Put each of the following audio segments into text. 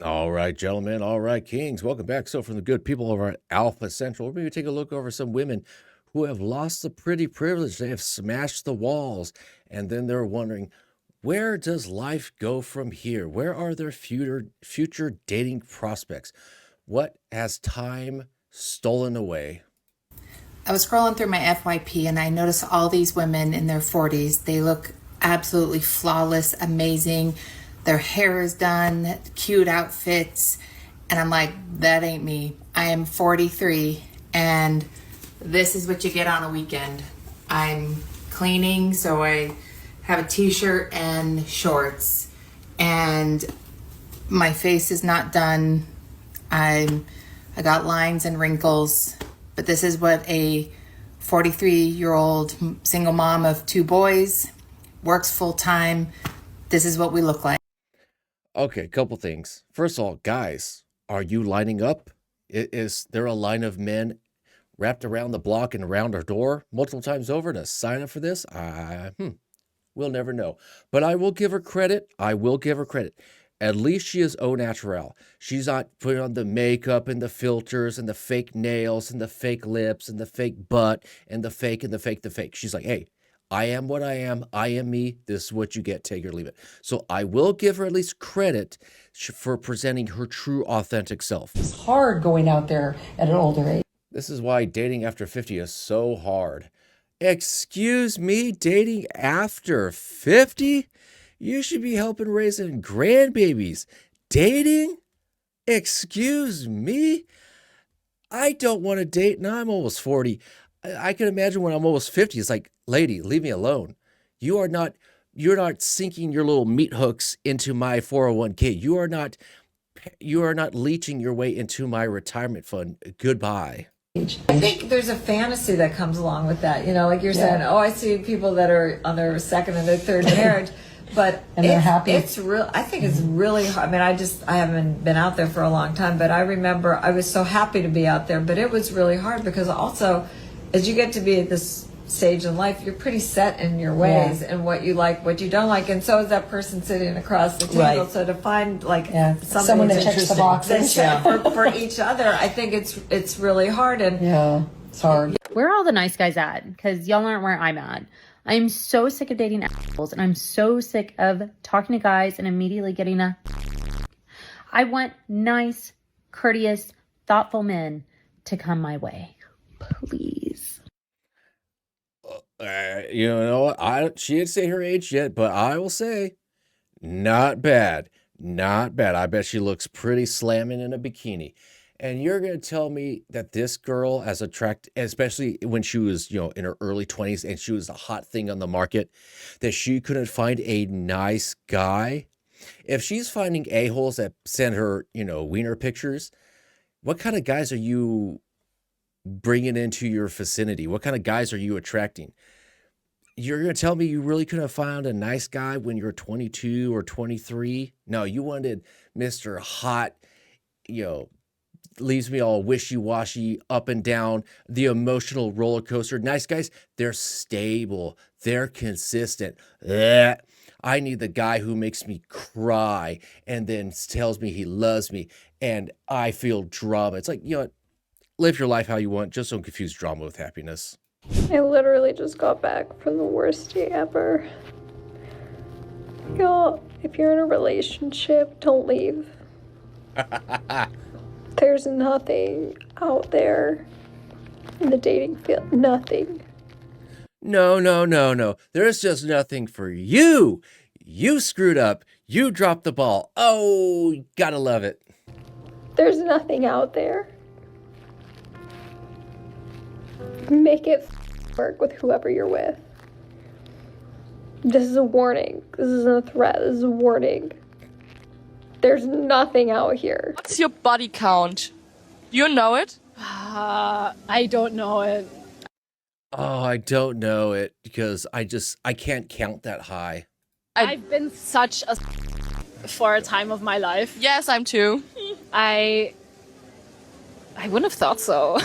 All right, gentlemen. All right, kings. Welcome back. So, from the good people over at Alpha Central, we're going to take a look over some women who have lost the pretty privilege. They have smashed the walls, and then they're wondering, where does life go from here? Where are their future dating prospects? What has time stolen away? I was scrolling through my FYP and I noticed all these women in their 40s. They look absolutely flawless, amazing. Their hair is done, cute outfits. And I'm like, that ain't me. I am 43 and this is what you get on a weekend. I'm cleaning, so I have a t-shirt and shorts. And my face is not done. I got lines and wrinkles. But this is what a 43-year-old single mom of 2 boys, works full time. This is what we look like. Okay, couple things. First of all, guys, are you lining up? Is there a line of men wrapped around the block and around our door multiple times over to sign up for this? We'll never know. But I will give her credit. I will give her credit. At least she is au naturel. She's not putting on the makeup and the filters and the fake nails and the fake lips and the fake butt and the fake and the fake, the fake. She's like, hey, I am what I am. I am me. This is what you get. Take it or leave it. So I will give her at least credit for presenting her true, authentic self. It's hard going out there at an older age. This is why dating after 50 is so hard. Excuse me, dating after 50? You should be helping raising grandbabies. Dating? Excuse me? I don't want to date. Now I'm almost 40. I can imagine when I'm almost 50, it's like, lady, leave me alone. You're not sinking your little meat hooks into my 401k. You are not leeching your way into my retirement fund. Goodbye. I think there's a fantasy that comes along with that. You know, like you're saying, oh, I see people that are on their second and their third marriage. But and they're happy. It's real. I think it's really hard. I mean, I haven't been out there for a long time, but I remember I was so happy to be out there. But it was really hard because also, as you get to be at this stage in life, you're pretty set in your ways and what you like, what you don't like, and so is that person sitting across the table. Right. So to find like someone that checks the boxes for each other, I think it's really hard. And it's hard. Where are all the nice guys at? Because y'all aren't where I'm at. I'm so sick of dating assholes, and I'm so sick of talking to guys and immediately getting a... I want nice, courteous, thoughtful men to come my way. Please. You know what? She didn't say her age yet, but I will say, not bad. Not bad. I bet she looks pretty slamming in a bikini. And you're going to tell me that this girl, as attractive, especially when she was, in her early 20s and she was a hot thing on the market, that she couldn't find a nice guy? If she's finding a-holes that send her, wiener pictures, what kind of guys are you bringing into your vicinity? What kind of guys are you attracting? You're going to tell me you really couldn't have found a nice guy when you were 22 or 23? No, you wanted Mr. Hot, leaves me all wishy-washy, up and down, the emotional roller coaster. Nice guys, they're stable, they're consistent. Ugh. I need the guy who makes me cry and then tells me he loves me and I feel drama. It's like, live your life how you want. Just don't confuse drama with happiness. I literally just got back from the worst day ever. Y'all, if you're in a relationship, don't leave. There's nothing out there in the dating field. Nothing. No. There's just nothing for you. You screwed up. You dropped the ball. Oh, gotta love it. There's nothing out there. Make it work with whoever you're with. This is a warning. This isn't a threat. This is a warning. There's nothing out here. What's your body count? You know it? I don't know it. Oh, I don't know it because I can't count that high. I've been such a for a time of my life. Yes, I'm too. I wouldn't have thought so.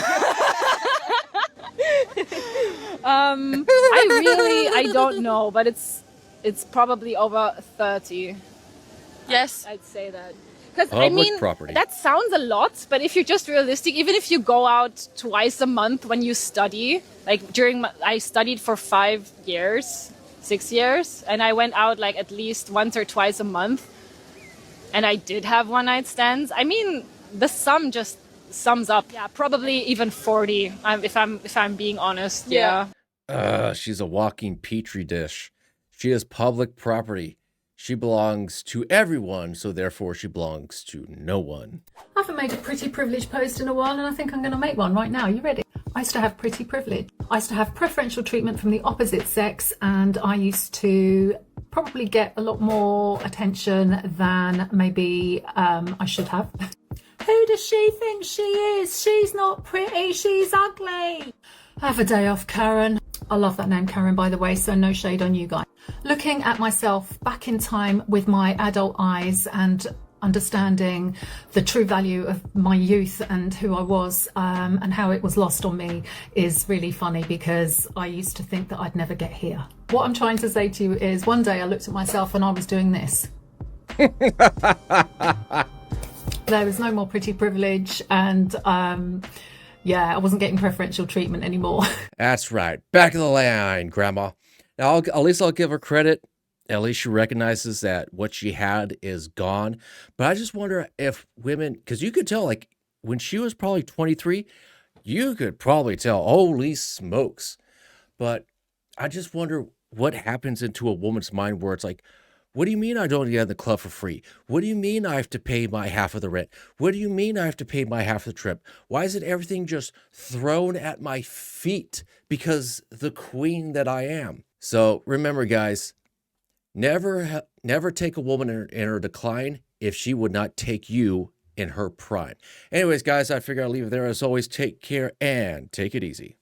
I don't know, but it's probably over 30. Yes. I'd say that. Because I Public mean, property. that sounds a lot, but if you're just realistic, even if you go out twice a month when you study, like I studied for 5 years, 6 years, and I went out like at least once or twice a month, and I did have one night stands. I mean, the sum just sums up. Yeah, probably even 40. If I'm being honest. Yeah. She's a walking petri dish. She is public property. She belongs to everyone, so therefore she belongs to no one. I haven't made a pretty privilege post in a while, and I think I'm going to make one right now. You ready? I used to have pretty privilege. I used to have preferential treatment from the opposite sex, and I used to probably get a lot more attention than maybe I should have. Who does she think she is? She's not pretty, she's ugly. Have a day off, Karen. I love that name, Karen, by the way, so no shade on you guys. Looking at myself back in time with my adult eyes and understanding the true value of my youth and who I was and how it was lost on me is really funny, because I used to think that I'd never get here. What I'm trying to say to you is, one day I looked at myself and I was doing this. There was no more pretty privilege, and yeah, I wasn't getting preferential treatment anymore. That's right. Back of the line, Grandma. Now, at least I'll give her credit. At least she recognizes that what she had is gone. But I just wonder if women, because you could tell, like, when she was probably 23, you could probably tell, holy smokes. But I just wonder what happens into a woman's mind where it's like, what do you mean I don't get in the club for free? What do you mean I have to pay my half of the rent? What do you mean I have to pay my half of the trip? Why is it everything just thrown at my feet because the queen that I am? So remember, guys, never take a woman in her decline if she would not take you in her prime. Anyways, guys, I figure I'll leave it there. As always, take care and take it easy.